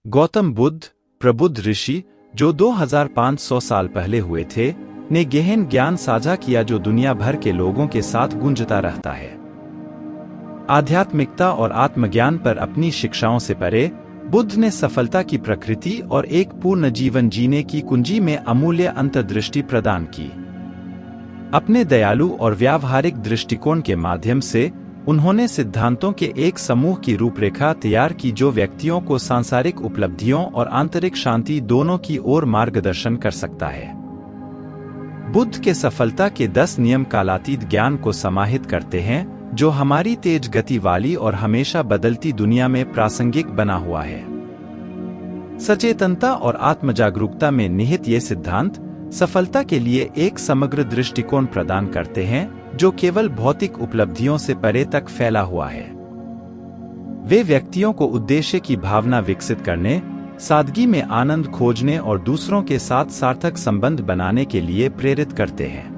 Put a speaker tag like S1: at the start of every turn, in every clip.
S1: गौतम बुद्ध, प्रबुद्ध ऋषि, जो 2500 साल पहले हुए थे, ने गहन ज्ञान साझा किया जो दुनिया भर के लोगों के साथ गूंजता रहता है। आध्यात्मिकता और आत्मज्ञान पर अपनी शिक्षाओं से परे, बुद्ध ने सफलता की प्रकृति और एक पूर्ण जीवन जीने की कुंजी में अमूल्य अंतर्दृष्टि प्रदान की। अपने दयालु और व्यावहारिक दृष्टिकोण के माध्यम से उन्होंने सिद्धांतों के एक समूह की रूपरेखा तैयार की जो व्यक्तियों को सांसारिक उपलब्धियों और आंतरिक शांति दोनों की ओर मार्गदर्शन कर सकता है। बुद्ध के सफलता के 10 नियम कालातीत ज्ञान को समाहित करते हैं, जो हमारी तेज गति वाली और हमेशा बदलती दुनिया में प्रासंगिक बना हुआ है। सचेतनता और आत्मजागरूकता में निहित ये सिद्धांत सफलता के लिए एक समग्र दृष्टिकोण प्रदान करते हैं, जो केवल भौतिक उपलब्धियों से परे तक फैला हुआ है। वे व्यक्तियों को उद्देश्य की भावना विकसित करने, सादगी में आनंद खोजने और दूसरों के साथ सार्थक संबंध बनाने के लिए प्रेरित करते हैं।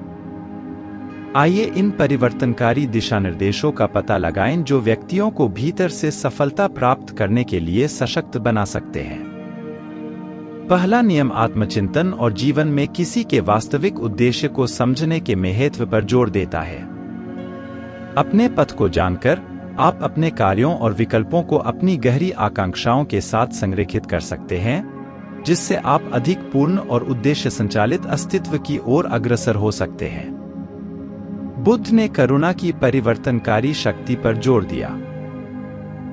S1: आइए इन परिवर्तनकारी दिशानिर्देशों का पता लगाएं जो व्यक्तियों को भीतर से सफलता प्राप्त करने के लिए सशक्त बना सकते हैं। पहला नियम आत्मचिंतन और जीवन में किसी के वास्तविक उद्देश्य को समझने के महत्व पर जोर देता है। अपने पथ को जानकर आप अपने कार्यों और विकल्पों को अपनी गहरी आकांक्षाओं के साथ संरेखित कर सकते हैं, जिससे आप अधिक पूर्ण और उद्देश्य संचालित अस्तित्व की ओर अग्रसर हो सकते हैं। बुद्ध ने करुणा की परिवर्तनकारी शक्ति पर जोर दिया।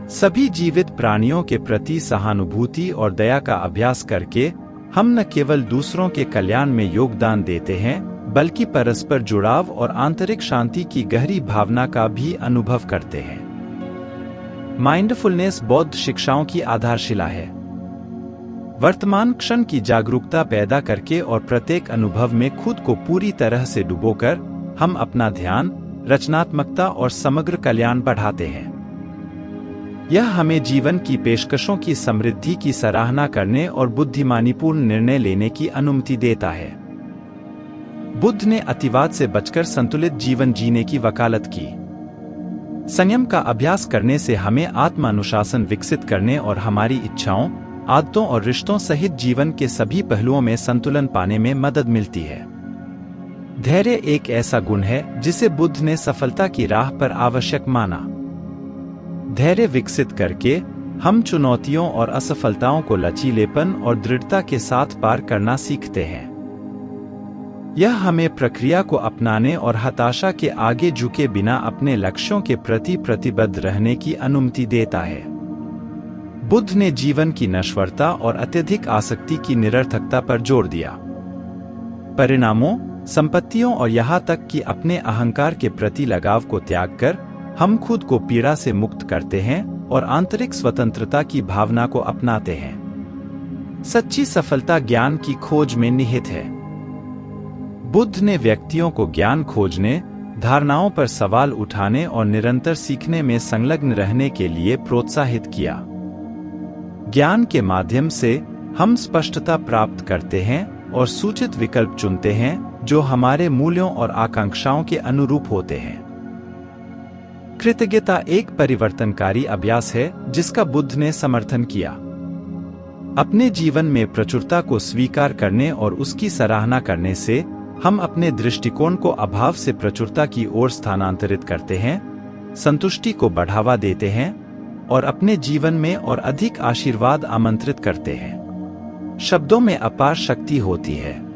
S1: सभी जीवित प्राणियों के प्रति सहानुभूति और दया का अभ्यास करके हम न केवल दूसरों के कल्याण में योगदान देते हैं, बल्कि परस्पर जुड़ाव और आंतरिक शांति की गहरी भावना का भी अनुभव करते हैं। माइंडफुलनेस बौद्ध शिक्षाओं की आधारशिला है। वर्तमान क्षण की जागरूकता पैदा करके और प्रत्येक अनुभव में खुद को पूरी तरह से डुबोकर हम अपना ध्यान, रचनात्मकता और समग्र कल्याण बढ़ाते हैं। यह हमें जीवन की पेशकशों की समृद्धि की सराहना करने और बुद्धिमानीपूर्ण निर्णय लेने की अनुमति देता है। बुद्ध ने अतिवाद से बचकर संतुलित जीवन जीने की वकालत की। संयम का अभ्यास करने से हमें आत्मानुशासन विकसित करने और हमारी इच्छाओं, आदतों और रिश्तों सहित जीवन के सभी पहलुओं में संतुलन पाने में मदद मिलती है। धैर्य एक ऐसा गुण है जिसे बुद्ध ने सफलता की राह पर आवश्यक माना। धैर्य विकसित करके हम चुनौतियों और असफलताओं को लचीलेपन और दृढ़ता के साथ पार करना सीखते हैं। यह हमें प्रक्रिया को अपनाने और हताशा के आगे झुके बिना अपने लक्ष्यों के प्रति प्रतिबद्ध रहने की अनुमति देता है। बुद्ध ने जीवन की नश्वरता और अत्यधिक आसक्ति की निरर्थकता पर जोर दिया। परिणामों, संपत्तियों और यहाँ तक कि अपने अहंकार के प्रति लगाव को त्याग कर हम खुद को पीड़ा से मुक्त करते हैं और आंतरिक स्वतंत्रता की भावना को अपनाते हैं। सच्ची सफलता ज्ञान की खोज में निहित है। बुद्ध ने व्यक्तियों को ज्ञान खोजने, धारणाओं पर सवाल उठाने और निरंतर सीखने में संलग्न रहने के लिए प्रोत्साहित किया। ज्ञान के माध्यम से हम स्पष्टता प्राप्त करते हैं और सूचित विकल्प चुनते हैं जो हमारे मूल्यों और आकांक्षाओं के अनुरूप होते हैं। कृतज्ञता एक परिवर्तनकारी अभ्यास है जिसका बुद्ध ने समर्थन किया। अपने जीवन में प्रचुरता को स्वीकार करने और उसकी सराहना करने से हम अपने दृष्टिकोण को अभाव से प्रचुरता की ओर स्थानांतरित करते हैं, संतुष्टि को बढ़ावा देते हैं और अपने जीवन में और अधिक आशीर्वाद आमंत्रित करते हैं। शब्दों में अपार शक्ति होती है।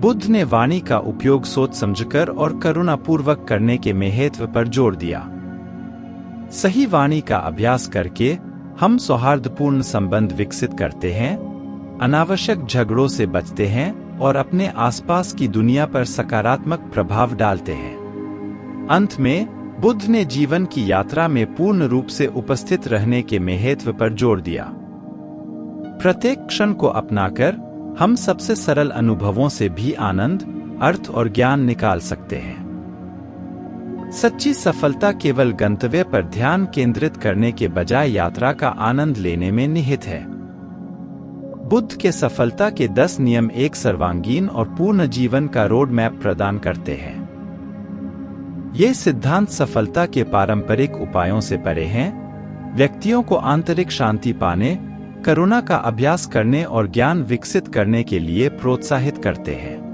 S1: बुद्ध ने वाणी का उपयोग सोच समझकर और करुणापूर्वक करने के महत्व पर जोर दिया। सही वाणी का अभ्यास करके हम सौहार्दपूर्ण संबंध विकसित करते हैं, अनावश्यक झगड़ों से बचते हैं और अपने आसपास की दुनिया पर सकारात्मक प्रभाव डालते हैं। अंत में, बुद्ध ने जीवन की यात्रा में पूर्ण रूप से उपस्थित रहने के महत्व पर जोर दिया। प्रत्येक क्षण को अपनाकर हम सबसे सरल अनुभवों से भी आनंद, अर्थ और ज्ञान निकाल सकते हैं। सच्ची सफलता केवल गंतव्य पर ध्यान केंद्रित करने के बजाय यात्रा का आनंद लेने में निहित है। बुद्ध के सफलता के 10 नियम एक सर्वांगीण और पूर्ण जीवन का रोड मैप प्रदान करते हैं। ये सिद्धांत सफलता के पारंपरिक उपायों से परे हैं, व्यक्तियों को आंतरिक शांति पाने, करुणा का अभ्यास करने और ज्ञान विकसित करने के लिए प्रोत्साहित करते हैं।